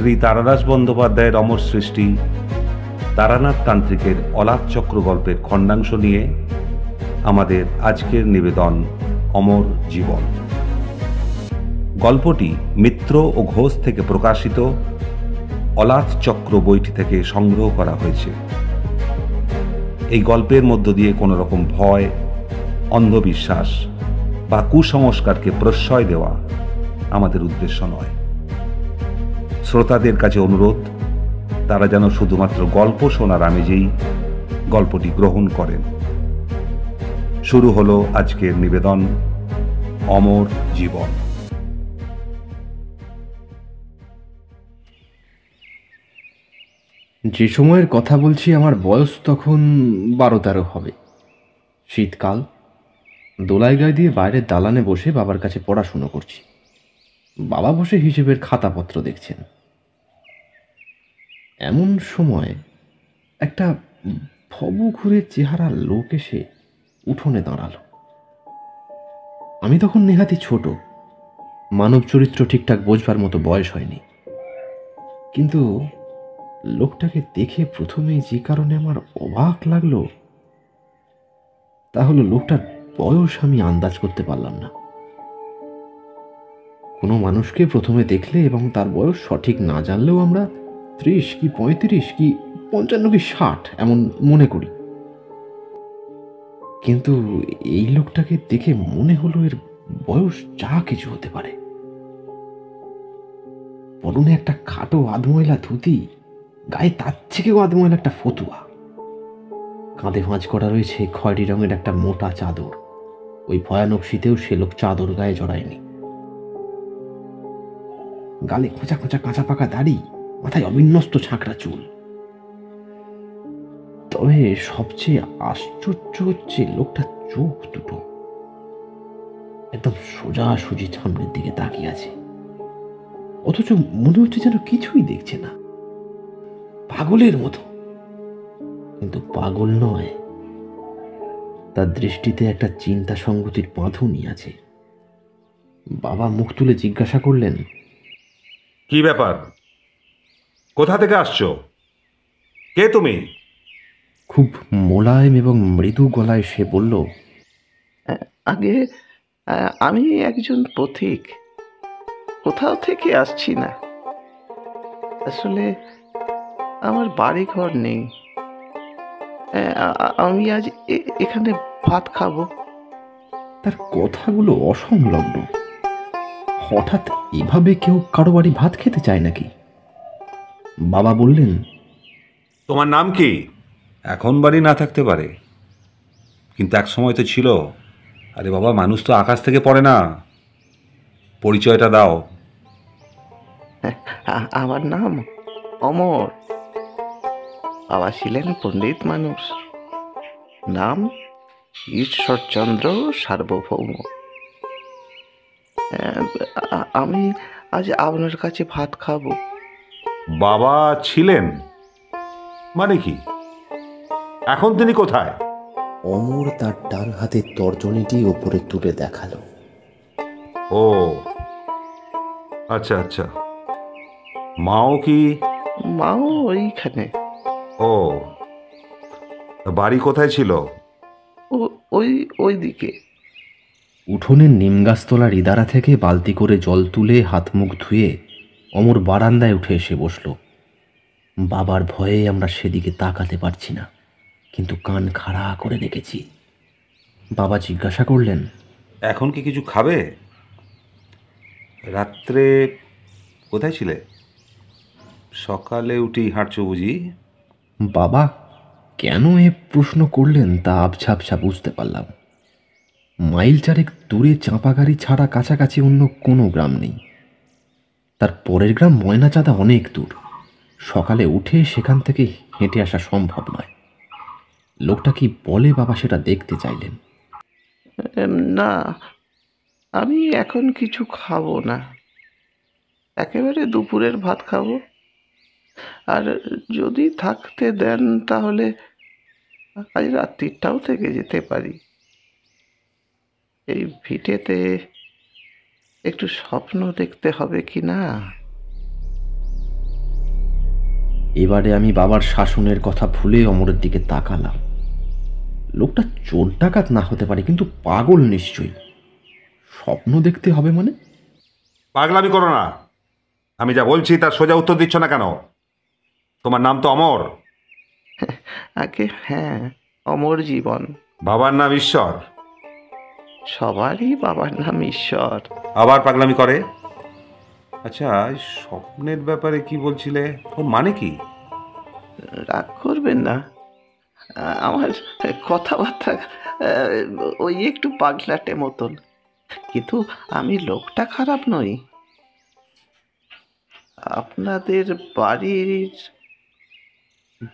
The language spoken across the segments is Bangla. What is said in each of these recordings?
শ্রী তারাদাস বন্দ্যোপাধ্যায়ের অমর সৃষ্টি তারানাথ তান্ত্রিকের অলাভ চক্র গল্পের খণ্ডাংশ নিয়ে আমাদের আজকের নিবেদন অমর জীবন। গল্পটি মিত্র ও ঘোষ থেকে প্রকাশিত অলাভ চক্র বইটি থেকে সংগ্রহ করা হয়েছে। এই গল্পের মধ্য দিয়ে কোনো রকম ভয়, অন্ধবিশ্বাস বা কুসংস্কারকে প্রশ্রয় দেওয়া আমাদের উদ্দেশ্য নয়। শ্রোতাদের কাছে অনুরোধ, তারা যেন শুধুমাত্র গল্প শোনার আমেজেই গল্পটি গ্রহণ করেন। শুরু হলো আজকের নিবেদন অমর জীবন। যে সময়ের কথা বলছি আমার বয়স তখন 12-13 হবে। শীতকাল। দোলাই গায়ে দিয়ে বাইরের দালানে বসে বাবার কাছে পড়াশুনো করছি। বাবা বসে হিসেবের খাতাপত্র দেখছেন। এমন সময় একটা ভবু ঘুরে চেহারা লোক এসে উঠোনে দাঁড়ালো। আমি তখন নেহাতি ছোট, মানব চরিত্র ঠিকঠাক বোঝবার মতো বয়স হয়নি। কিন্তু লোকটাকে দেখে প্রথমেই যে কারণে আমার অবাক লাগলো তা হলো লোকটার বয়স আমি আন্দাজ করতে পারলাম না। কোনো মানুষকে প্রথমে দেখলে এবং তার বয়স সঠিক না জানলেও আমরা 30 কি 35 কি 55 কি 60 এমন মনে করি। কিন্তু এই লোকটাকে দেখে মনে হলো এর বয়স যা কিছু হতে পারে। পরনে একটা খাটো আধময়লা ধুতি, গায়ে তার থেকেও আধময়লা একটা ফতুয়া, কাঁধে ভাঁজ করা রয়েছে খয়েরি রঙের একটা মোটা চাদর। ওই ভয়ানক শীতেও সে লোক চাদর গায়ে জড়ায়নি। গালে খোঁচা খোঁচা কাঁচা পাকা দাড়ি, মাথায় অবিন্যস্ত ছাঁকড়া চুল। তবে সবচেয়ে আশ্চর্য হচ্ছে লোকটার চোখ দুটো একদম সোজাসুজি সামনের দিকে তাকিয়ে আছে, অথচ মনে হচ্ছে যেন কিছুই দেখছে না, পাগলের মতো। কিন্তু পাগল নয়, তার দৃষ্টিতে একটা চিন্তা সংগতির বাঁধনই আছে। বাবা মুখ তুলে জিজ্ঞাসা করলেন, কি ব্যাপার? কোথা থেকে আসছো? কে তুমি? খুব মোলায়েম এবং মৃদু গলায় সে বলল, আগে আমি একজন পথিক, কোথাও থেকে আসছি না। আসলে আমার বাড়ি ঘর নেই। আমি আজ এখানে ভাত খাবো। তার কথাগুলো অসংলগ্ন। হঠাৎ এভাবে কেউ কারো বাড়ি ভাত খেতে চায় নাকি? বাবা বললেন, তোমার নাম কি? এখন বাড়ি না থাকতে পারে, কিন্তু এক সময় তো ছিল। আরে বাবা, মানুষ তো আকাশ থেকে পড়ে না। পরিচয়টা দাও। আমার নাম অমর। বাবা ছিলেন পণ্ডিত মানুষ, নাম ঈশ্বরচন্দ্র সার্বভৌম। আমি আজ আপনার কাছে ভাত খাবো। বাবা ছিলেন মানে কি? এখন তিনি কোথায়? অমর তার ডান হাতের তর্জনীটি ওপরে তুলে দেখালো। ও আচ্ছা আচ্ছা। মাও কি? মাও ওইখানে। ও, বাড়ি কোথায় ছিল? ওই দিকে। উঠোনের নিমগাছতলার ইদারা থেকে বালতি করে জল তুলে হাত মুখ ধুয়ে অমর বারান্দায় উঠে এসে বসল। বাবার ভয়ে আমরা সেদিকে তাকাতে পারছি না, কিন্তু কান খাড়া করে রেখেছি। বাবা জিজ্ঞাসা করলেন, এখন কি কিছু খাবে? রাত্রে কোথায় ছিলে? সকালে উঠেই হাঁটছো বুঝি? বাবা কেন এ প্রশ্ন করলেন তা আবছা আবছা বুঝতে পারলাম। মাইল চারেক দূরে চাঁপাগাড়ি ছাড়া কাছাকাছি অন্য কোনো গ্রাম নেই। তার পরের গ্রাম ময়নাচাঁদা অনেক দূর। সকালে উঠে সেখান থেকে হেঁটে আসা সম্ভব নয়। লোকটা কি বলে বাবা সেটা দেখতে চাইলেন। না, আমি এখন কিছু খাবো না, একেবারে দুপুরের ভাত খাবো। আর যদি থাকতে দেন তাহলে আজ রাত্রিটাও থেকে যেতে পারি। এই ভিটেতে একটু স্বপ্ন দেখতে হবে কি না? এবারে আমি বাবার শাসনের কথা ভুলে অমরের দিকে তাকালাম। লোকটা চোর ডাকাত না হতে পারে, কিন্তু পাগল নিশ্চয়ই। স্বপ্ন দেখতে হবে মানে? পাগলামি করো না। আমি যা বলছি তার সোজা উত্তর দিচ্ছ না কেন? তোমার নাম তো অমর। আগে হ্যাঁ, অমর জীবন। বাবার নাম ঈশ্বর। সবারই বাবার নাম ঈশ্বর। আবার পাগলামি করে। আচ্ছা, এই স্বপ্নের ব্যাপারে কি বলছিলে? ওর মানে কি? রাগ করবেন না, আমার কথাবার্তা ওই একটু পাগলাটে মতন, কিন্তু আমি লোকটা খারাপ নই। আপনাদের বাড়ির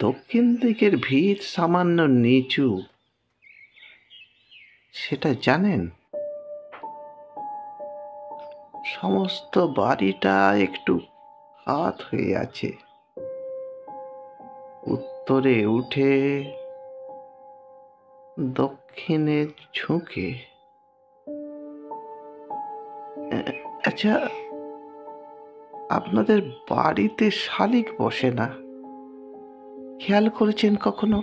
দক্ষিণ দিকের ভিত সামান্য নিচু, সেটা জানেন? সমস্ত বাড়িটা একটু কাত হয়ে আছে। উত্তরে উঠে দক্ষিণে ঝুঁকে। আচ্ছা, আপনাদের বাড়িতে শালিক বসে না, খেয়াল করেছেন কখনো?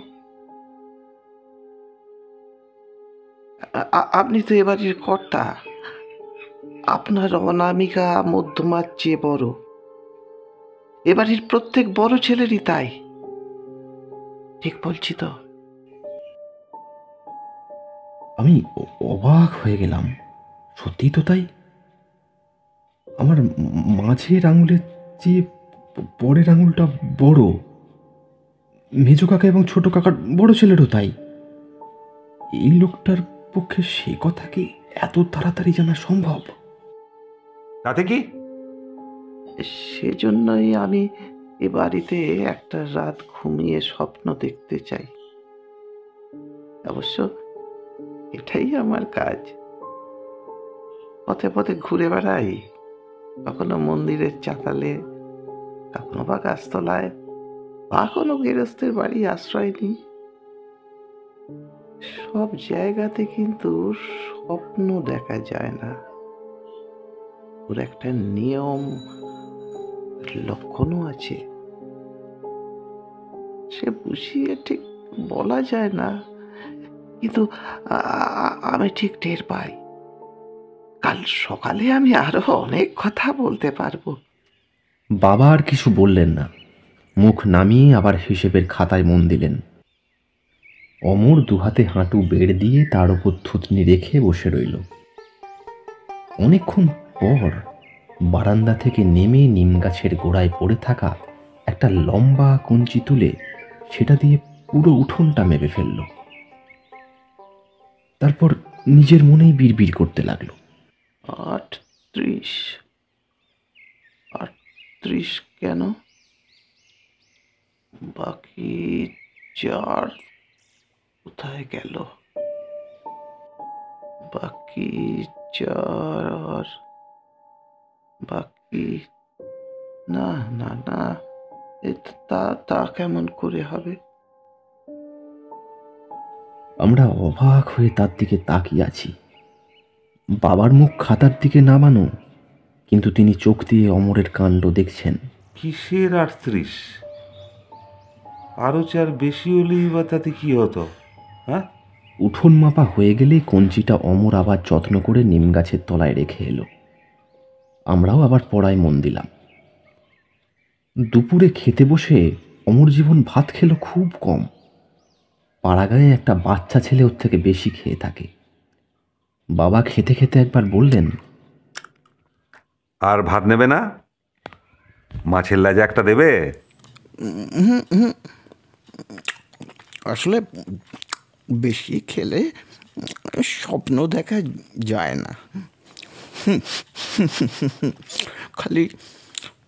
আপনি তো এবারের কর্তা। আপনার অনামিকা মধ্যমার চেয়ে বড়। এবারের প্রত্যেক বড় ছেলেরই তাই। ঠিক বলছি তো? আমি অবাক হয়ে গেলাম। সত্যি তো তাই। আমার মাঝের আঙুলের চেয়ে পরের আঙুলটা বড়। মেজ কাকা এবং ছোট কাকার বড় ছেলেরও তাই। এই লোকটার পক্ষে সে কথা কি এত তাড়াতাড়ি জানা সম্ভব? তাতে কি? সেজন্যই আমি এ বাড়িতে একটা রাত ঘুমিয়ে স্বপ্ন দেখতে চাই। অবশ্য এটাই আমার কাজ। পথে পথে ঘুরে বেড়াই, কখনো মন্দিরের চাতালে, কখনো বা গাছতলায়, বা কোনো গেরস্তের বাড়ি আশ্রয় নিই। সব জায়গাতে কিন্তু স্বপ্ন দেখা যায় না। ওর একটা নিয়ম, লক্ষণও আছে। সে বুঝিয়ে ঠিক বলা যায় না, কিন্তু আমি ঠিক টের পাই। কাল সকালে আমি আরো অনেক কথা বলতে পারবো। বাবা আর কিছু বললেন না। মুখ নামিয়ে আবার হিসেবের খাতায় মন দিলেন। অমর দুহাতে হাঁটু বেড় দিয়ে তার উপর থুতনি রেখে বসে রইল। অনেকক্ষণ পর বারান্দা থেকে নেমে নিম গাছের গোড়ায় পড়ে থাকা একটা লম্বা কঞ্চি তুলে সেটা দিয়ে পুরো উঠোনটা মেপে ফেলল। তারপর নিজের মনেই বিড়বিড় করতে লাগলো। 38, 38 কেন? বাকি 4 কোথায় গেল? বাকি 4, বাকি না না না, তা তা কেমন করে হবে? আমরা অবাক হয়ে তার দিকে তাকিয়ে আছি। বাবার মুখ খাতার দিকে নামানো, কিন্তু তিনি চোখ দিয়ে অমরের কাণ্ড দেখছেন। কিসের 38? আরো 4 বেশি হলেই বা তাতে কি হতো? হ্যাঁ, উঠোন মাপা হয়ে গেলে কঞ্চিটা অমর আবার যত্ন করে নিম গাছের তলায় রেখে এলো। আমরাও আবার পড়ায় মন দিলাম। দুপুরে খেতে বসে অমর জীবন ভাত খেলো খুব কম। পাড়াগাঁয়ে একটা বাচ্চা ছেলে ওর থেকে বেশি খেয়ে থাকে। বাবা খেতে খেতে একবার বললেন, আর ভাত নেবে না? মাছের লেজা একটা দেবে? আসলে বেশি খেলে স্বপ্ন দেখা যায় না, খালি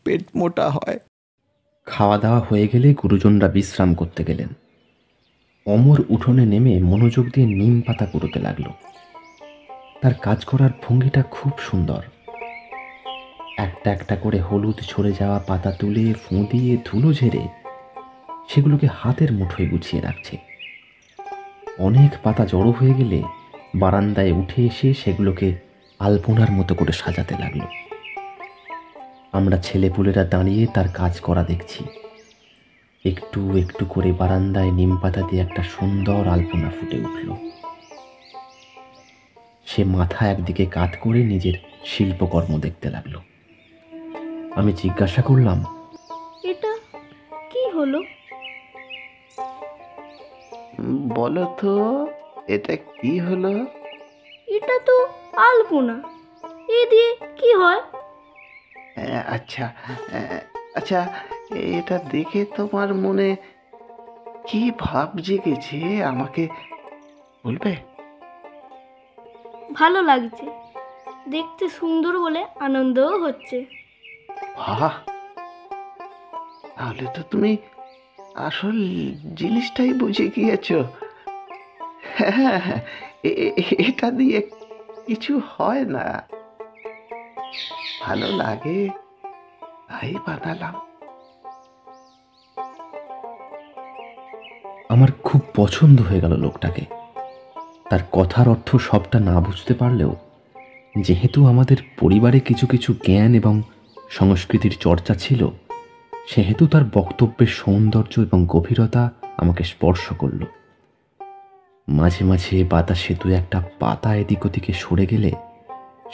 পেট মোটা হয়। খাওয়া দাওয়া হয়ে গেলে গুরুজনরা বিশ্রাম করতে গেলেন। অমর উঠোনে নেমে মনোযোগ দিয়ে নিম পাতা কুড়োতে লাগলো। তার কাজ করার ভঙ্গিটা খুব সুন্দর। একটা একটা করে হলুদ ঝরে যাওয়া পাতা তুলে ফুঁ দিয়ে ধুলো ঝেড়ে সেগুলোকে হাতের মুঠোয় গুছিয়ে রাখছে। অনেক পাতা জড়ো হয়ে গেলে বারান্দায় উঠে এসে সেগুলোকে আলপনার মতো করে সাজাতে লাগলো। আমরা ছেলেপুলেরা দাঁড়িয়ে তার কাজ করা দেখছি। একটু একটু করে বারান্দায় নিম পাতা দিয়ে একটা সুন্দর আলপনা ফুটে উঠল। সে মাথা একদিকে কাত করে নিজের শিল্পকর্ম দেখতে লাগলো। আমি জিজ্ঞাসা করলাম, এটা কি হলো? বলো তো, এটা কি হলো? এটা তো আলপনা, এ দিয়ে কি হয়? আচ্ছা, আচ্ছা, এটা দেখে তোমার মনে কি ভাব জেগেছে আমাকে বলবে? ভালো লাগছে, দেখতে সুন্দর বলে আনন্দও হচ্ছে। বাহ, তাহলে তো তুমি আসল জিনিসটাই বুঝে গিয়েছো। হ্যাঁ, এটা দিয়ে কিছু হয় না, ভালো লাগে তাই বানালাম। আমার খুব পছন্দ হয়ে গেল লোকটাকে। তার কথার অর্থ সবটা না বুঝতে পারলেও যেহেতু আমাদের পরিবারে কিছু কিছু জ্ঞান এবং সংস্কৃতির চর্চা ছিল, সেহেতু তার বক্তব্যের সৌন্দর্য এবং গভীরতা আমাকে স্পর্শ করল। মাঝে মাঝে বাতাসে দু একটা পাতা এদিক ওদিকে সরে গেলে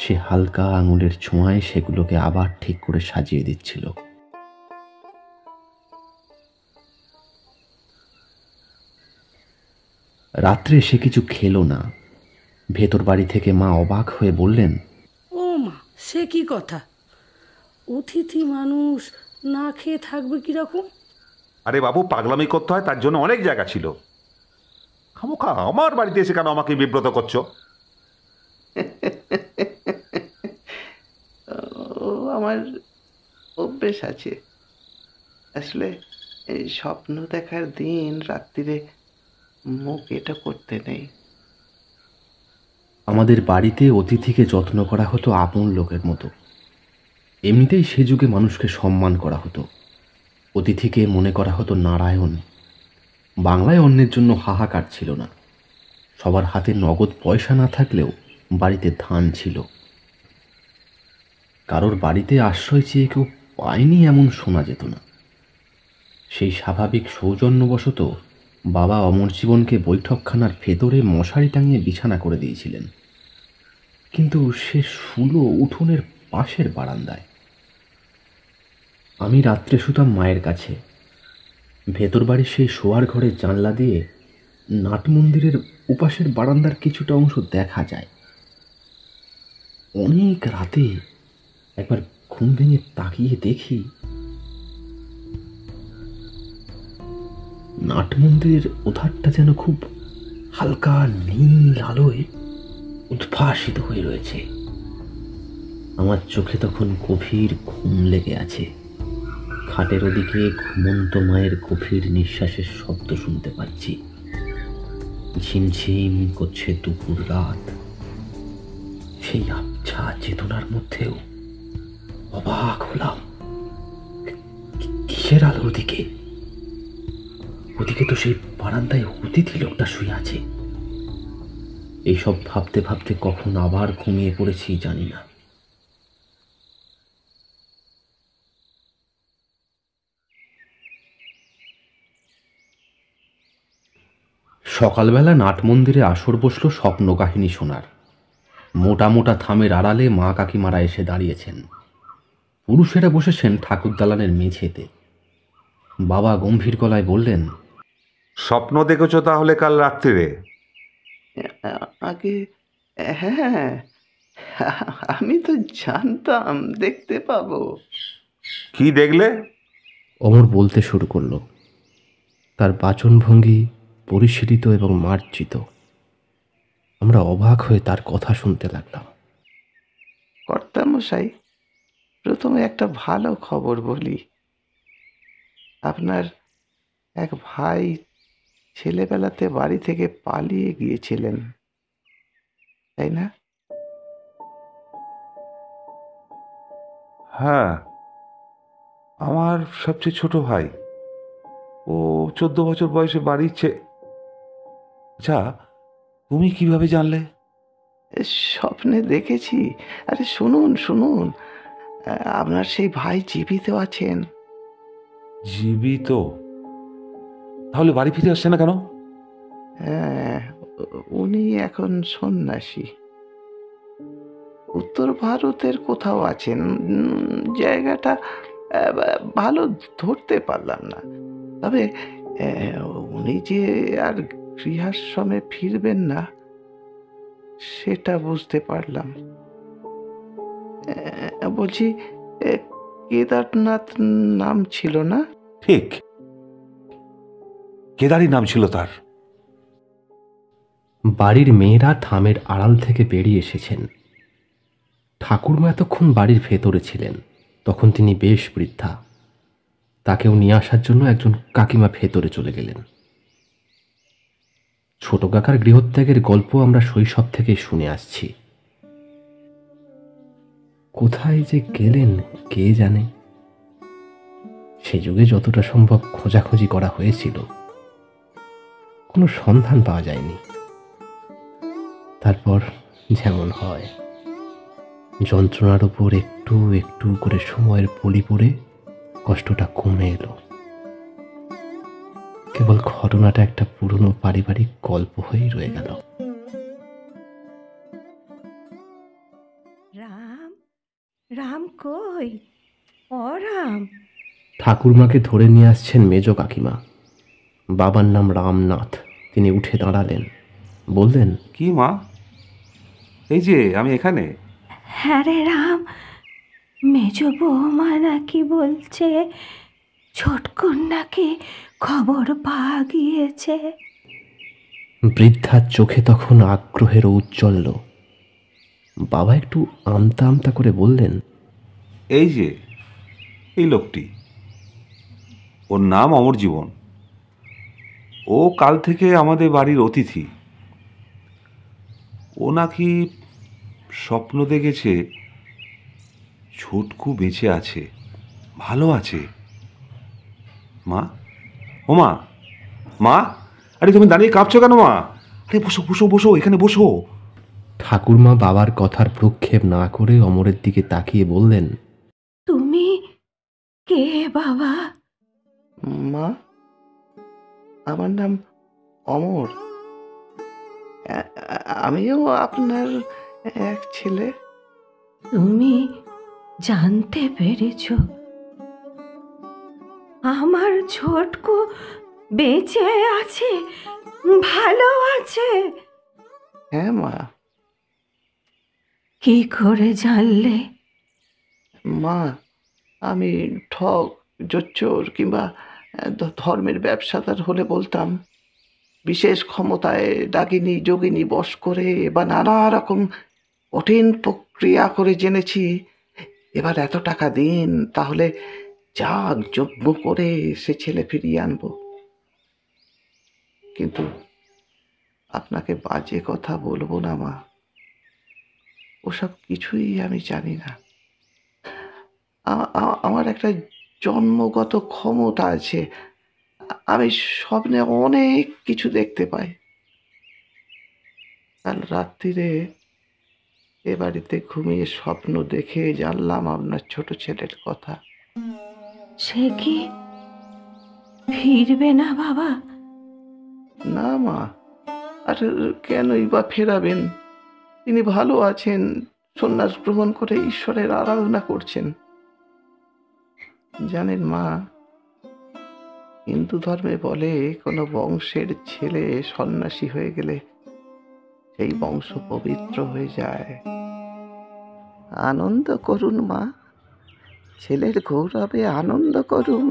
সে হালকা আঙুলের ছোঁয়ায় সেগুলোকে আবার ঠিক করে সাজিয়ে দিচ্ছিল। রাত্রে সে কিছু খেলো না। ভেতর বাড়ি থেকে মা অবাক হয়ে বললেন, ও মা, সে কি কথা? অতিথি মানুষ না খেয়ে থাকবে কিরকম? আরে বাবু, পাগলামি করতে হয় তার জন্য অনেক জায়গা ছিল। খামোখা আমার বাড়িতে এসে কেন আমাকে বিব্রত করছো? ও আমার অভ্যেস আছে আসলে। এই স্বপ্ন দেখার দিন রাত্রিরে মুখ এটা করতে নেই। আমাদের বাড়িতে অতিথিকে যত্ন করা হতো আপন লোকের মতো। এমনিতেই সে যুগে মানুষকে সম্মান করা হতো। অতিথিকে মনে করা হতো নারায়ণ। বাংলায় অন্যের জন্য হাহাকার ছিল না। সবার হাতে নগদ পয়সা না থাকলেও বাড়িতে ধান ছিল। কারোর বাড়িতে আশ্রয় চেয়ে কেউ পায়নি এমন শোনা যেত না। সেই স্বাভাবিক সৌজন্যবশত বাবা অমরজীবনকে বৈঠকখানার ভেতরে মশারি টাঙিয়ে বিছানা করে দিয়েছিলেন, কিন্তু সে শুলো উঠোনের পাশের বারান্দায়। আমি রাত্রে শুতাম মায়ের কাছে। ভেতর বাড়ির সেই শোয়ার ঘরের জানলা দিয়ে নাট মন্দিরের উপাসের বারান্দার কিছুটা অংশ দেখা যায়। অনেক রাতে একবার ঘুম ভেঙে তাকিয়ে দেখি নাট মন্দিরের ওধারটা যেন খুব হালকা নীল আলোয় উদ্ভাসিত হয়ে রয়েছে। আমার চোখে তখন গভীর ঘুম লেগে আছে। খাটের ওদিকে ঘুমন্ত মায়ের গভীর নিঃশ্বাসের শব্দ শুনতে পাচ্ছি। ঝিমঝিম করছে দুপুর রাত। সেই আবছা চেতনার মধ্যেও অবাক হলাম, কিসের আলো ওদিকে? ওদিকে তো সেই বারান্দায় অতিথি লোকটা শুয়ে আছে। এইসব ভাবতে ভাবতে কখন আবার ঘুমিয়ে পড়েছি জানি না। সকালবেলা নাট মন্দিরে আসর বসল স্বপ্ন কাহিনী শোনার। মোটা মোটা থামের আড়ালে মা কাকিমারা এসে দাঁড়িয়েছেন। পুরুষেরা বসেছেন ঠাকুর দালানের মেঝেতে। বাবা গম্ভীর গলায় বললেন, স্বপ্ন দেখেছো তাহলে কাল রাত্রিরে? আগে হ্যাঁ, আমি তো জানতাম দেখতে পাবো। কি দেখলে? অমর বলতে শুরু করলো। তার বাচনভঙ্গি পরিশীলিত এবং মার্জিত। আমরা অবাক হয়ে তার কথা শুনতে লাগলাম। কর্তামশাই, প্রথমে একটা ভালো খবর বলি। আপনার এক ভাই ছেলেবেলাতে বাড়ি থেকে পালিয়ে গিয়েছিলেন, তাই না? হ্যাঁ, আমার সবচেয়ে ছোট ভাই। ও 14 বছর বয়সে বাড়িছে। আচ্ছা, তুমি কিভাবে জানলে? স্বপ্নে দেখেছি। আরে শুনুন শুনুন, আপনার সেই ভাই জীবিত আছেন। জীবিত? তাহলে বাড়ি ফিরে আসছে না কেন? হ্যাঁ, উনি এখন সন্ন্যাসী। উত্তর ভারতের কোথাও আছেন। জায়গাটা ভালো ধরতে পারলাম না। তবে উনি যে আর গৃহাশ্রমে ফিরবেন না সেটা বুঝতে পারলাম। বলছি, কেদারনাথ নাম ছিল না? ঠিক, কেদারই নাম ছিল তার। বাড়ির মেয়েরা থামের আড়াল থেকে বেরিয়ে এসেছেন। ঠাকুরমা এতক্ষণ বাড়ির ভেতরে ছিলেন। তখন তিনি বেশ বৃদ্ধা। তাকেও নিয়ে আসার জন্য একজন কাকিমা ভেতরে চলে গেলেন। ছোট কাকার গৃহত্যাগের গল্প আমরা শৈশব থেকে শুনে আসছি। কোথায় যে গেলেন কে জানে। সে যুগে যতটা সম্ভব খোঁজাখুঁজি করা হয়েছিল, কোনো সন্ধান পাওয়া যায়নি। তারপর যেমন হয়, যন্ত্রণার উপর একটু একটু করে সময়ের পলি পড়ে কষ্টটা কমে এলো। কেবল ঘটনাটা একটা পুরনো পারিবারিক গল্প হয়েই রয়ে গেল। রাম, রাম কই? ও রাম, ঠাকুরমাকে ধরে নিয়ে আসছেন মেজ কাকিমা। বাবার নাম রামনাথ। তিনি উঠে দাঁড়ালেন, বললেন, কি মা, এই যে আমি এখানে। হ্যাঁ রে রাম, মেজ বৌমা নাকি বলছে ছোটকুন নাকি খবর পাওয়া গিয়েছে। বৃদ্ধার চোখে তখন আগ্রহের ঔজ্জ্বল্য। বাবা একটু আমতা আমতা করে বললেন, এই যে এই লোকটি, ওর নাম অমর জীবন। ও কাল থেকে আমাদের বাড়ির অতিথি। ও নাকি স্বপ্ন দেখেছে ছোটকু বেঁচে আছে, ভালো আছে। মা, ও মা, মা, আরে তুমি দাঁড়িয়ে কাঁপছো কেন মা? আরে বসো বসো বসো, এখানে বসো। ঠাকুরমা বাবার কথার প্রক্ষেপ না করে অমরের দিকে তাকিয়ে বললেন, তুমি কে বাবা? মা, আমার নাম অমর। আমিও আপনার এক ছেলে। তুমি জানতে পেরেছ আমার ছোটকু বেঁচে আছে, ভালো আছে? হ্যাঁ মা। কি করে জানলে? মা, আমি ঠক, জোচ্চোর কিংবা ধর্মের ব্যবসাদার হলে বলতাম। বিশেষ ক্ষমতায় ডাকিনী যোগিনী বশ করে বা নানা রকম কঠিন প্রক্রিয়া করে জেনেছি এবার এত টাকা দিন, তাহলে যাগ যজ্ঞ করে সে ছেলে ফিরিয়ে আনবো। কিন্তু আপনাকে বাজে কথা বলবো না মা, ওসব কিছুই আমি জানি না। আমার একটা জন্মগত ক্ষমতা আছে। আমি স্বপ্নে অনেক কিছু দেখতে পাই। কাল রাত্রিরে এ বাড়িতে ঘুমিয়ে স্বপ্ন দেখে জানলাম আপনার ছোট ছেলের কথা। সে কি ফিরবে না বাবা? না মা, আর কেনই বা ফেরাবেন? তিনি ভালো আছেন, সন্ন্যাস গ্রহণ করে ঈশ্বরের আরাধনা করছেন। জানেন মা, হিন্দু ধর্মে বলে কোনো বংশের ছেলে সন্ন্যাসী হয়ে গেলে সেই বংশ পবিত্র হয়ে যায়। আনন্দ করুন মা, ছেলের গৌরবে আনন্দ করুন।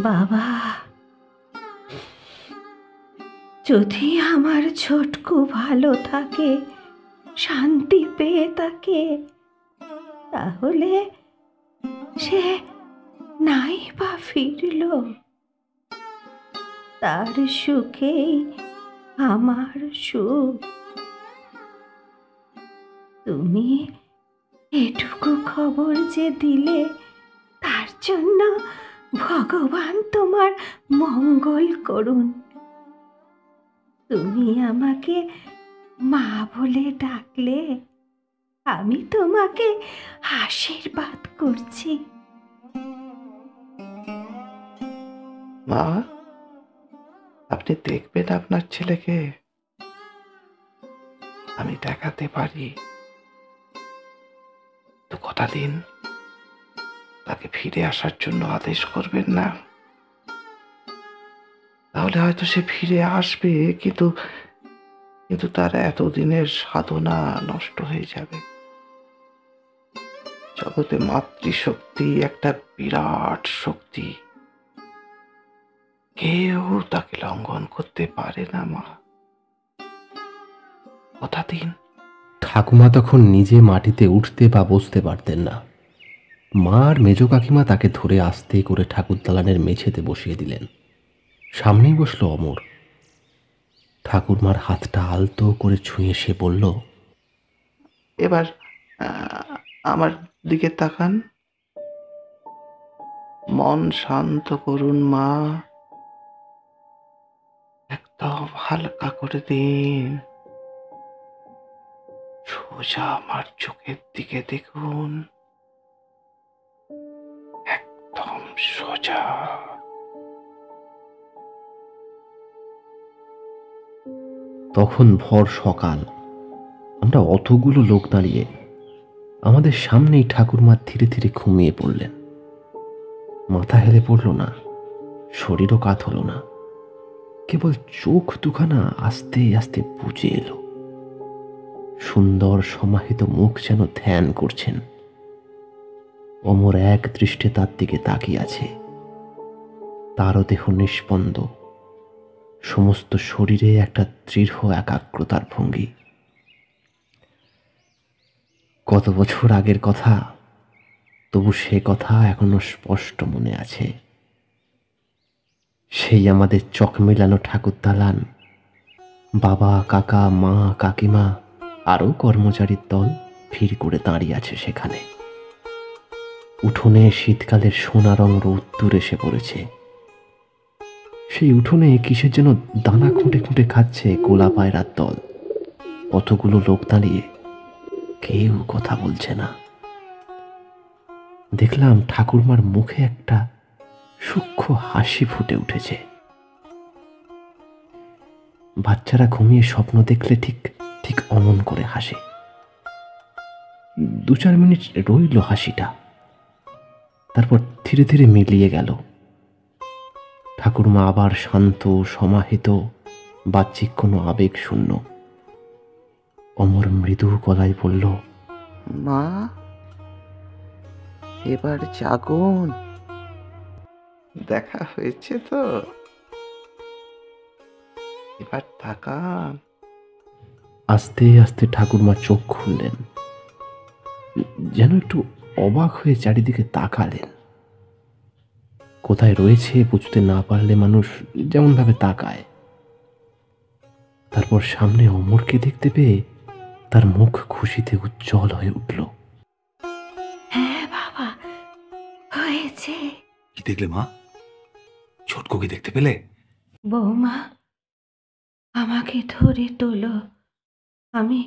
বাবা, যদি আমার ছোটকু ভালো থাকে, শান্তি পেয়ে থাকে, তাহলে সে নাই বা ফিরল, তার সুখেই আমার সুখ। তুমি এটুকু খবর যে দিলে, তার জন্য ভগবান তোমার মঙ্গল করুন। তুমি আমাকে মা বলে ডাকলে, আমি তোমাকে আশীর্বাদ করছি। মা, আপনি দেখবেন আপনার ছেলেকে? আমি দেখাতে পারি, তো কথা দিন তাকে ফিরে আসার জন্য আদেশ করবেন না। তাহলে হয়তো সে ফিরে আসবে, কিন্তু কিন্তু তার এতদিনের সাধনা নষ্ট হয়ে যাবে। জগতে মাতৃশক্তি একটা বিরাট শক্তি, কেউ তাকে লঙ্ঘন করতে পারে না। মা, কথা দিন। ঠাকুমা তখন নিজে মাটিতে উঠতে বা বসতে পারতেন না। মা আর মেজ কাকিমা তাকে ধরে আস্তে করে ঠাকুর দালানের মেঝেতে বসিয়ে দিলেন। সামনেই বসল অমর। ঠাকুরমার হাতটা আলতো করে ছুঁয়ে সে বলল, এবার আহ, আমার দিকে তাকান, মন শান্ত করুন মা, একদম হালকা করে দিন, সোজা আমার চোখের দিকে দেখুন, একদম সোজা। তখন ভর সকাল। আমরা অতগুলো লোক দাঁড়িয়ে। আমাদের সামনেই ঠাকুরমা ধীরে ধীরে ঘুমিয়ে পড়লেন। মাথা হেলে পড়ল না, শরীরও কাত হলো না, কেবল চোখ দুখানা আস্তে আস্তে বুজে এলো। সুন্দর সমাহিত মুখ যেন ধ্যান করছেন। অমর এক দৃষ্টে তার দিকে তাকিয়ে আছে। তারও দেহ নিষ্পন্দ, সমস্ত শরীরে একটা দৃঢ় একাগ্রতার ভঙ্গি। কত বছর আগের কথা, তবু সে কথা এখনো স্পষ্ট মনে আছে। সেই আমাদের চক মেলানো ঠাকুর দালান, বাবা, কাকা, মা, কাকিমা আরও কর্মচারীর দল ভিড় করে দাঁড়িয়ে আছে সেখানে। উঠোনে শীতকালের সোনা রং রোদ্দুর এসে পড়েছে। সেই উঠোনে কিসের যেন দানা খুঁটে খুঁটে খাচ্ছে গোলা পায়রার দল। কতগুলো লোক দাঁড়িয়ে, কেউ কথা বলছে না। দেখলাম ঠাকুরমার মুখে একটা সূক্ষ্ম হাসি ফুটে উঠেছে। বাচ্চারা ঘুমিয়ে স্বপ্ন দেখলে ঠিক ঠিক অমন করে হাসে। 2-4 মিনিট রইল হাসিটা, তারপর ধীরে ধীরে মিলিয়ে গেল। ঠাকুরমা আবার শান্ত, সমাহিত, বাহ্যিক কোনো আবেগ শূন্য। অমর মৃদু গলায় বলল, মা, এবার জাগুন, দেখা হয়েছে তো, এবার তাকান। আস্তে আস্তে ঠাকুরমা চোখ খুললেন, যেন একটু অবাক হয়ে চারিদিকে তাকালেন। কোথায় রয়েছে বুঝতে না পারলে মানুষ যেমন ভাবে তাকায়। তারপর সামনে অমরকে দেখতে পেয়ে তার মুখ খুশিতে উজ্জ্বল হয়ে উঠল। হ্যাঁ বাবা, হয়েছে। কি দেখলে মা? ছোটকুকে দেখতে পেলে? বৌমা, আমাকে ধরে তোলো, আমি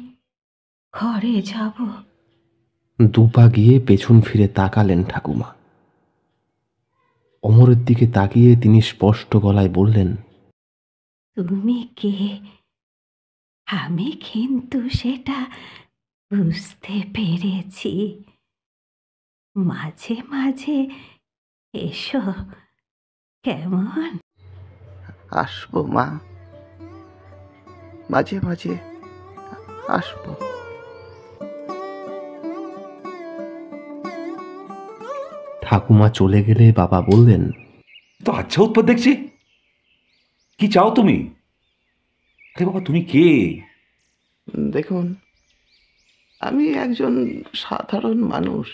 ঘরে যাব। দুপা গিয়ে পেছন ফিরে তাকালেন ঠাকুমা। অমরের দিকে তাকিয়ে তিনি স্পষ্ট গলায় বললেন, তুমি কে? আমি কিন্তু সেটা বুঝতে পেরেছি। মাঝে মাঝে এসো, কেমন? আসবো মা, মাঝে মাঝে আসবো। ঠাকুমা চলে গেলে বাবা বললেন, তো আচ্ছা উৎপাত দেখছি। কি চাও তুমি? আরে বাবা, তুমি কে? দেখুন, আমি একজন সাধারণ মানুষ,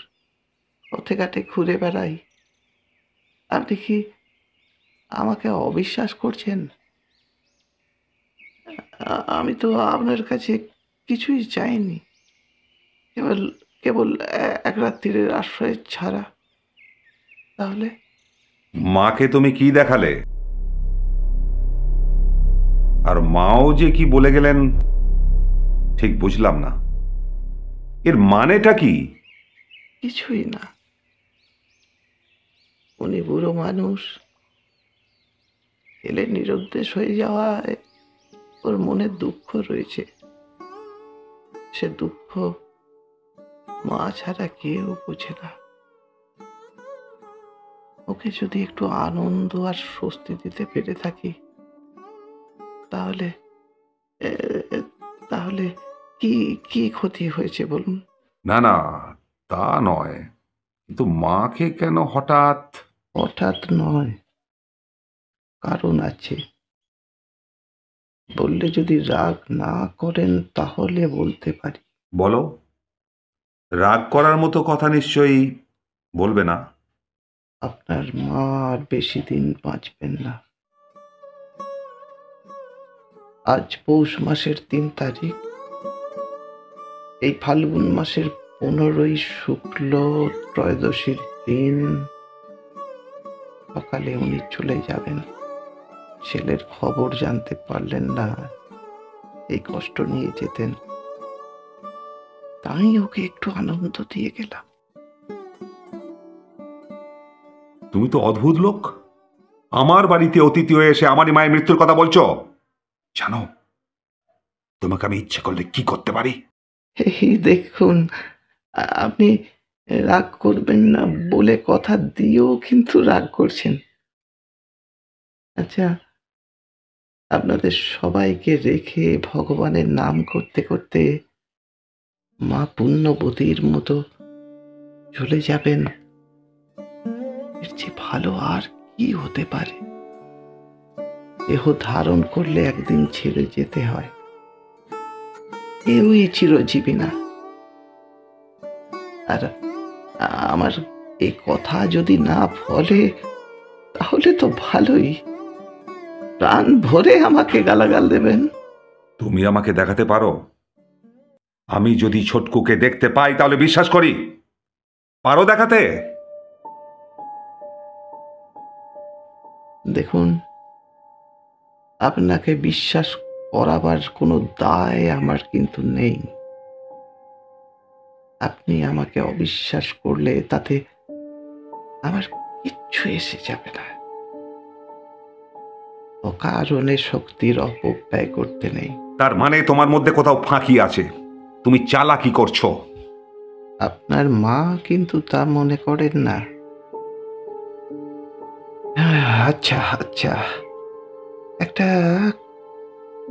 পথে ঘাটে ঘুরে বেড়াই। আপনি কি আমাকে অবিশ্বাস করছেন? আমি তো আপনার কাছে কিছুই চাইনি, কেবল কেবল এক রাত্রির আশ্রয় ছাড়া। তাহলে মাকে তুমি কি দেখালে? আর মাও যে কি বলে গেলেন ঠিক বুঝলাম না। এর মানেটা কি? কিছুই না। উনি বুড়ো মানুষ, ছেলে নিরুদ্দেশ হয়ে যাওয়ায় ওর মনে দুঃখ রয়েছে। সে দুঃখ মা ছাড়া কেউ বোঝে না। ওকে যদি একটু আনন্দ আর স্বস্তি দিতে পেরে থাকি, তাহলে এ, তাহলে কি কি ক্ষতি হয়েছে বলুন? না না, তা নয়, কিন্তু মাকে কেন হঠাৎ? হঠাৎ নয়, কারণ আছে। বললে যদি রাগ না করেন তাহলে বলতে পারি। বলো। রাগ করার মতো কথা নিশ্চয়ই বলবে না। আপনার মা আর বেশি দিন বাঁচবেন না। আজ পৌষ মাসের 3 তারিখ। এই ফাল্গুন মাসের 15ই শুক্ল ত্রয়োদশীর দিন সকালে উনি চলে যাবেন। ছেলের খবর জানতে পারলেন না, এই কষ্ট নিয়ে যেতেন, তাই ওকে একটু আনন্দ দিয়ে গেলাম। তুমি তো অদ্ভুত লোক। আমার বাড়িতে অতিথি হয়ে এসে আমারই মায়ের মৃত্যুর কথা বলছো। জানো তোমাকে আমি ইচ্ছে করলে কি করতে পারি? এই দেখুন, আপনি রাগ করবেন না বলে কথা দিয়েও কিন্তু রাগ করছেন। আচ্ছা, আপনাদের সবাইকে রেখে ভগবানের নাম করতে করতে মা পুণ্যবতীর মতো চলে যাবেন, এর চেয়ে ভালো আর কি হতে পারে? দেহ ধারণ করলে একদিন ছেড়ে যেতে হয়, কেউই চিরজীবী না। আর আমার এই কথা যদি না ফলে তাহলে তো ভালোই, প্রাণ ভরে আমাকে গালাগাল দেবেন। তুমি আমাকে দেখাতে পারো? আমি যদি ছোটকুকে দেখতে পাই তাহলে বিশ্বাস করি। পারো দেখাতে? দেখুন, আপনাকে বিশ্বাস করাবার কোনো দায় আমার কিন্তু নেই। আপনি আমাকে অবিশ্বাস করলে তাতে আমার কিচ্ছু এসে যাবে না। অকারণে শক্তির অপব্যয় করতে নেই। তার মানে তোমার মধ্যে কোথাও ফাঁকি আছে, তুমি চালাকি করছো। আপনার মা কিন্তু তা মনে করেন না। আচ্ছা আচ্ছা, একটা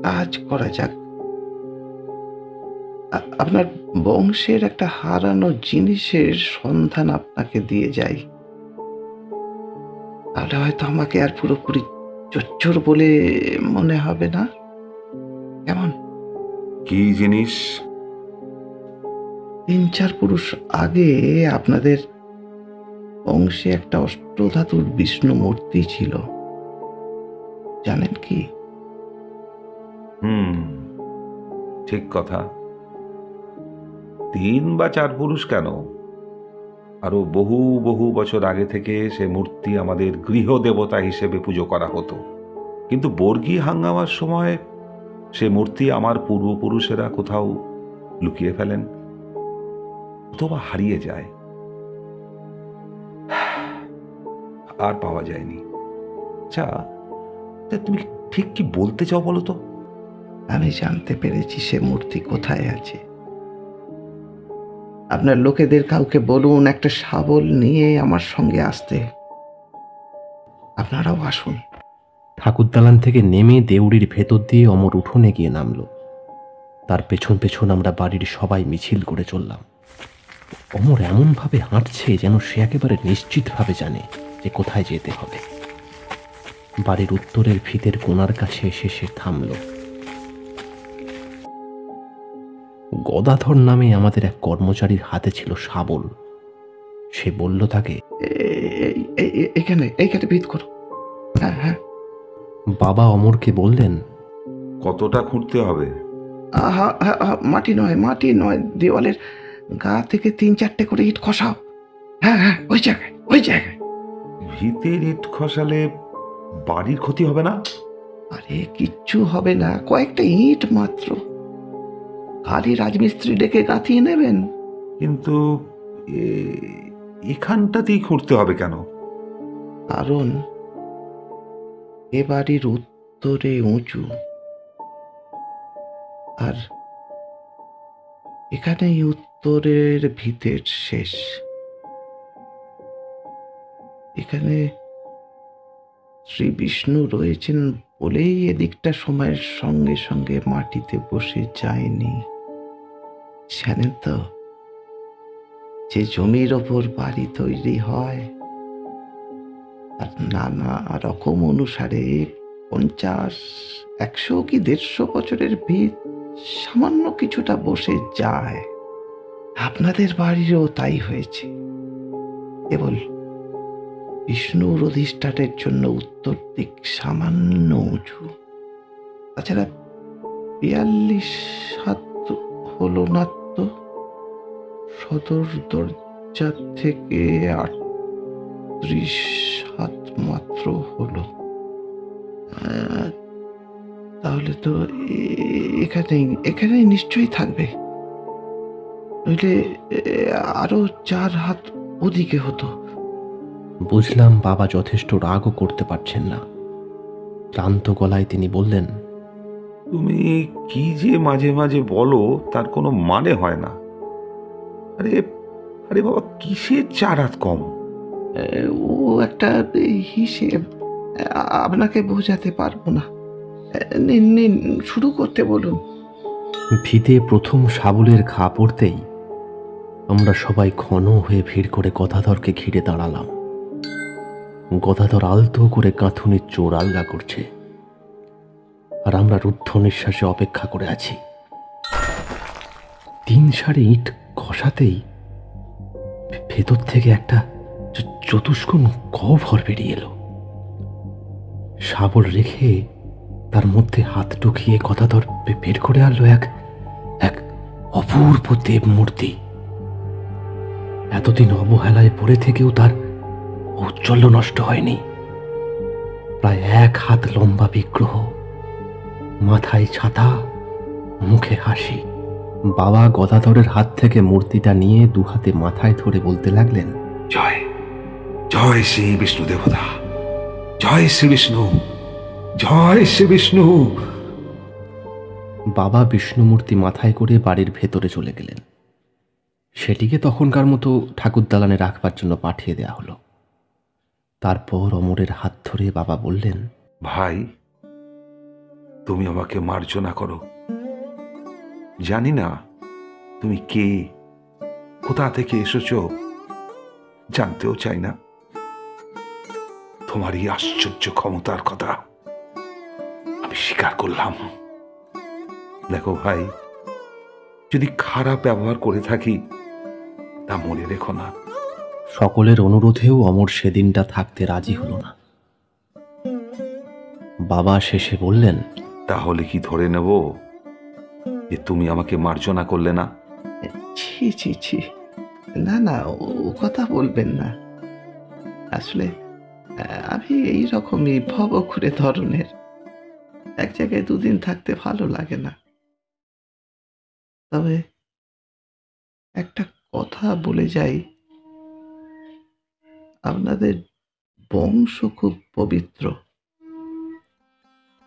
কাজ করা যাক। আপনার বংশের একটা হারানো জিনিসের সন্ধান আপনাকে দিয়ে যাই, তাহলে হয়তো আমাকে আর পুরোপুরি চচ্চর বলে মনে হবে না। কেমন? কি জিনিস? 3-4 পুরুষ আগে আপনাদের বংশে একটা অষ্টধাতুর বিষ্ণু মূর্তি ছিল, জানেন কি? ঠিক কথা। 3 বা 4 পুরুষ কেন, আরো বহু বহু বছর আগে থেকে সে মূর্তি আমাদের গৃহ দেবতা হিসেবে পুজো করা হতো। কিন্তু বর্গী হাঙ্গামার সময় সে মূর্তি আমার পূর্বপুরুষেরা কোথাও লুকিয়ে ফেলেন অথবা হারিয়ে যায়, আর পাওয়া যায়নি। আচ্ছা, তুমি ঠিক কি বলতে চাও বলো তো? আমি জানতে পেরেছি সে মূর্তি কোথায় আছে। আপনার লোকেদের কাউকে বলুন একটা শাবল নিয়ে আমার সঙ্গে আসতে। আপনারাও আসুন। ঠাকুর দালান থেকে নেমে দেউড়ির ভেতর দিয়ে অমর উঠোনে গিয়ে নামলো। তার পেছন পেছন আমরা বাড়ির সবাই মিছিল করে চললাম। অমর এমনভাবে হাঁটছে যেন সে একেবারে নিশ্চিতভাবে জানে যে কোথায় যেতে হবে। বাড়ির উত্তরের ফিতের কোণার কাছে এসে সে থামল। গদাধর নামে আমাদের এক কর্মচারীর হাতে ছিল শাবল। সে বলল তাকে, এখানে এইখানে ভিত করো। হ্যাঁ হ্যাঁ। বাবা অমরকে বললেন, কতটা খুঁড়তে হবে? মাটি নয়, দেওয়ালের গা থেকে 3-4টে করে ইট খসাও। হ্যাঁ হ্যাঁ, ওই জায়গায়। ভিতের ইট খসালে বাড়ির ক্ষতি হবে না? আরে কিচ্ছু হবে না, কয়েকটা ইট মাত্র। খালি রাজমিস্ত্রি ডেকে গাঁথিয়ে নেবেন। কিন্তু এখানটাতেই খুঁড়তে হবে কেন? কারণ এ বাড়ির উত্তরে উঁচু, আর এখানেই উত্তরের ভিতের শেষ। এখানে শ্রী বিষ্ণু রয়েছেন বলেই এদিকটা সময়ের সঙ্গে সঙ্গে মাটিতে বসে যায়নি। জানেন তো, যে জমির ওপর বাড়ি তৈরি হয় আর নানা রকম অনুসারে 50, 100 কি 150 বছরের ভিত সামান্য কিছুটা বসে যায়। আপনাদের বাড়িরও তাই হয়েছে। কেবল বিষ্ণুর অধিষ্ঠানের জন্য উত্তর দিক সামান্য উঁচু। তাছাড়া 42 হাত হলো না তো। সদর দরজা থেকে 38 হাত মাত্র হলো। তাহলে তো এখানেই নিশ্চয়ই থাকবে, নইলে আরো 4 হাত ওদিকে হতো। বুঝলাম বাবা যথেষ্ট রাগও করতে পারছেন না। ক্লান্ত গলায় তিনি বললেন, তুমি কি যে মাঝে মাঝে বলো তার কোনো মানে হয় না। আরে আরে বাবা, কিসের 4 হাত কম? ও একটা হিসেব, আপনাকে বোঝাতে পারবো না। নিন নিন, শুরু করতে বলুন। ভিতে প্রথম শাবলের ঘা পড়তেই আমরা সবাই ঘন হয়ে ভিড় করে গদাধরকে ঘিরে দাঁড়ালাম। গদাধর আলতো করে গাঁথুনির চোর আলগা করছে, আর আমরা রুদ্ধ নিঃশ্বাসে অপেক্ষা করে আছি। 3 সারি ইট ঘষাতেই ভেতর থেকে একটা চতুষ্কোণ গহ্বর বেরিয়ে এলো। শাবল রেখে তার মধ্যে হাত ঢুকিয়ে গদাধর বের করে আনলো এক অপূর্ব দেব মূর্তি। এতদিন অবহেলায় পড়ে থেকেও তার ঔজ্জ্বল্য নষ্ট হয়নি। প্রায় 1 হাত লম্বা বিগ্রহ, মাথায় ছাতা, মুখে হাসি। বাবা গদাধরের হাত থেকে মূর্তিটা নিয়ে 2 হাতে মাথায় ধরে বলতে লাগলেন, জয় জয় শ্রী বিষ্ণু দেবতা, জয় শ্রী বিষ্ণু, জয় শ্রী বিষ্ণু। বাবা বিষ্ণুমূর্তি মাথায় করে বাড়ির ভেতরে চলে গেলেন। সেটিকে তখনকার মতো ঠাকুর দালানে রাখবার জন্য পাঠিয়ে দেয়া হলো। তারপর অমরের হাত ধরে বাবা বললেন, ভাই, তুমি আমাকে মার্জনা করো। জানি না তুমি কে, কোথা থেকে এসেছো, জানতেও চাই না। তোমার এই আশ্চর্য ক্ষমতার কথা আমি স্বীকার করলাম। দেখো ভাই, যদি খারাপ ব্যবহার করে থাকি তা মনে রেখো না। সকলের অনুরোধেও অমর সেদিনটা থাকতে রাজি হলো না। বাবা শেষে বললেন, তাহলে কি ধরে নেব যে তুমি আমাকে মার্জনা করলে না? ছি ছি ছি, না না, ও কথা বলবেন না। আসলে আমি এইরকমই ভবঘুরে ধরনের। এক জায়গায় 2 দিন থাকতে ভালো লাগে না। তবে একটা কথা বলে যাই, আপনাদের বংশ খুব পবিত্র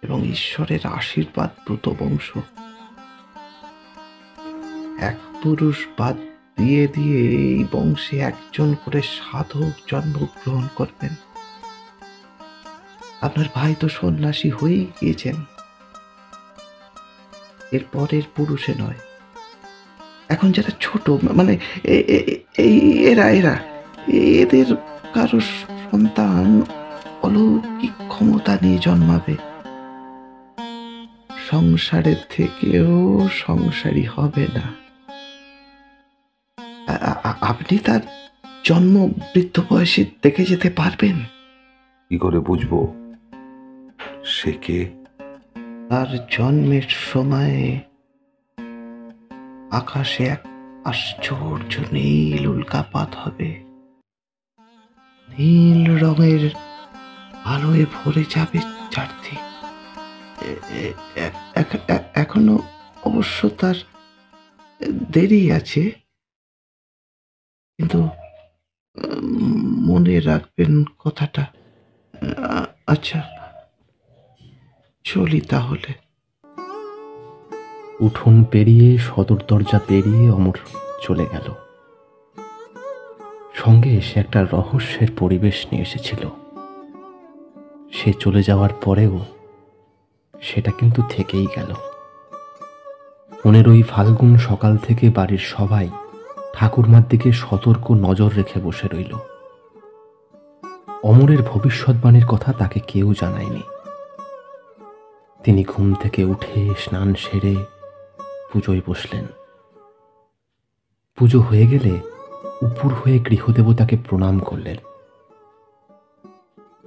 এবং ঈশ্বরের আশীর্বাদ প্লুত বংশ। এক পুরুষ বাদ দিয়ে দিয়ে এই বংশে একজন করে সাধক জন্মগ্রহণ করবেন। আপনার ভাই তো সন্ন্যাসী হয়েই গিয়েছেন, এর পরের পুরুষে নয়। এখন যারা ছোট, মানে এরা এদের কারো সন্তান অলৌকিক ক্ষমতা নিয়ে জন্মাবে। সংসারের থেকেও সংসারী হবে না। আপনি তার জন্ম বৃদ্ধ বয়সে দেখে যেতে পারবেন? কি করে বুঝবো সে কে? তার জন্মের সময়ে আকাশে এক আশ্চর্য নীল উল্কাপাত হবে। নীল রঙের আলোয় ভরে যাবে চারদিক। এখনো অবশ্য তার দেরি আছে, কিন্তু মনে রাখবেন কথাটা। আচ্ছা, চলি তাহলে। উঠোন পেরিয়ে সদর দরজা পেরিয়ে অমর চলে গেল। সঙ্গে সে একটা রহস্যের পরিবেশ নিয়ে এসেছিল। সে চলে যাওয়ার পরেও সেটা কিন্তু থেকেই গেল। 15ই ফাল্গুন সকাল থেকে বাড়ির সবাই ঠাকুরমার দিকে সতর্ক নজর রেখে বসে রইল। অমরের ভবিষ্যৎবাণীর কথা তাকে কেউ জানায়নি। তিনি ঘুম থেকে উঠে স্নান সেরে পুজোয় বসলেন। পুজো হয়ে গেলে উপুর হয়ে গৃহদেবতাকে প্রণাম করলেন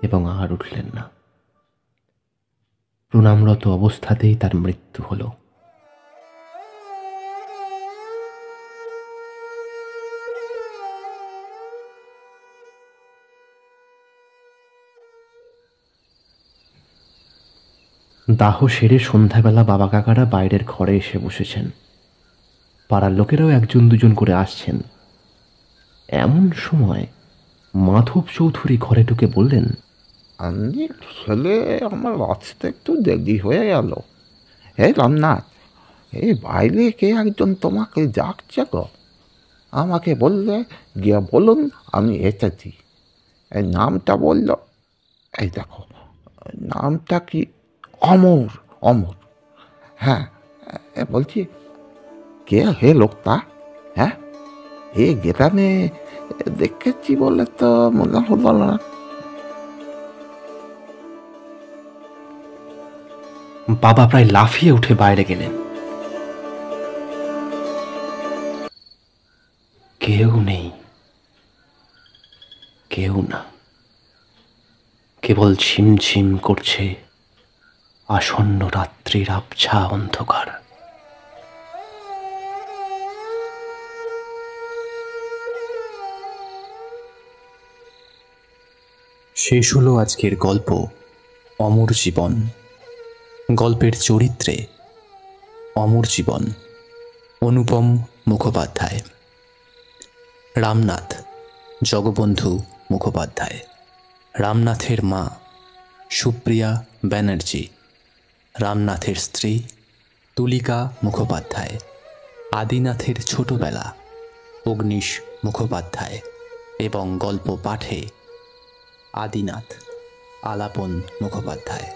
এবং আর উঠলেন না। প্রণামরত অবস্থাতেই তার মৃত্যু হল। দাহ সেরে সন্ধ্যাবেলা বাবা কাকারা বাইরের ঘরে এসে বসেছেন। পাড়ার লোকেরাও একজন দুজন করে আসছেন। এমন সময় মাধব চৌধুরী ঘরে ঢুকে বললেন, আমি ছেলে আমার আসতে একটু দেরি হয়ে গেল। এই রামনাথ, এই বাইরে কে একজন তোমাকে ডাকছে গো। আমাকে বললে গিয়ে বলুন আমি এসেছি। এই নামটা বলল, এই দেখো নামটা কি, অমর। অমর, হ্যাঁ। বলছি কে হে লোকটা? হ্যাঁ, এই গ্রামে দেখেছি বলে তো মনে হলো না। বাবা প্রায় লাফিয়ে উঠে বাইরে গেলেন। কেউ নেই, কেউ না। কেবল ঝিমঝিম করছে আসন্ন রাত্রির আবছা অন্ধকার। শেষ হলো আজকের গল্প অমর জীবন। গল্পের চরিত্রে অমর জীবন অনুপম মুখোপাধ্যায়, রামনাথ জগবন্ধু মুখোপাধ্যায়, রামনাথের মা সুপ্রিয়া ব্যানার্জি, রামনাথের স্ত্রী তুলিকা মুখোপাধ্যায়, আদিনাথের ছোটবেলা অগ্নিশ মুখোপাধ্যায় এবং গল্প পাঠে আদিনাথ আলাপন মুখোপাধ্যায়।